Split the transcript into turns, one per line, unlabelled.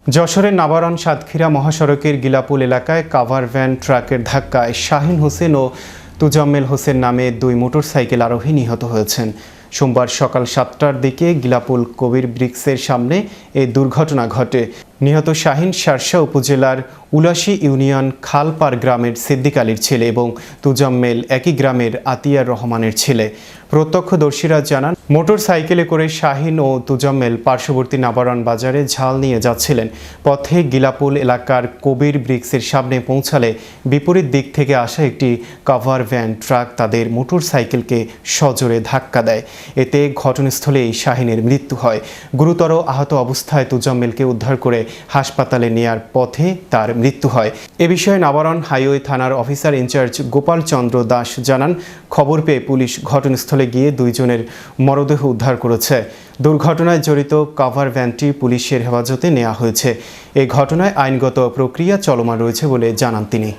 যশোরের নাবারণ সাতক্ষীরা মহাসড়কের গিলাপুল এলাকায় কাভার ভ্যান ট্রাকের ধাক্কায় শাহিন হোসেন ও তুজাম্মেল হোসেন নামে দুই মোটরসাইকেল আরোহী নিহত হয়েছেন। সোমবার সকাল 7টার দিকে গিলাপুল কবির ব্রিক্সের সামনে এই দুর্ঘটনা ঘটে। নিহত শাহিন শার্শা উপজেলার উলাশী ইউনিয়ন খালপাড় গ্রামের সিদ্দিক আলীর ছেলে এবং তুজাম্মেল একই গ্রামের আতিয়ার রহমানের ছেলে। প্রত্যক্ষদর্শীরা জানান, মোটরসাইকেলে করে শাহিন ও তুজাম্মেল পার্শ্ববর্তী নাবারণ বাজারে ঝাল নিয়ে যাচ্ছিলেন। পথে গিলাপুল এলাকার কবির ব্রিক্সের সামনে পৌঁছালে বিপরীত দিক থেকে আসা একটি কাভার ভ্যান ট্রাক তাদের মোটরসাইকেলকে সজোরে ধাক্কা দেয়। এতে ঘটনাস্থলেই শাহিনের মৃত্যু হয়। গুরুতর আহত অবস্থায় তুজাম্মেলকে উদ্ধার করে হাসপাতালে নেয়ার পথে তার মৃত্যু হয়। এ বিষয়ে নাবারণ হাইওয়ে থানার অফিসার ইনচার্জ গোপাল চন্দ্র দাস জানান, খবর পেয়ে পুলিশ ঘটনাস্থলে গিয়ে দুইজনের মরদেহ উদ্ধার করেছে। দুর্ঘটনায় জড়িত কাভার ভ্যানটি পুলিশের হেফাজতে নেওয়া হয়েছে। এই ঘটনায় আইনগত প্রক্রিয়া চলমান রয়েছে বলে জানান তিনি।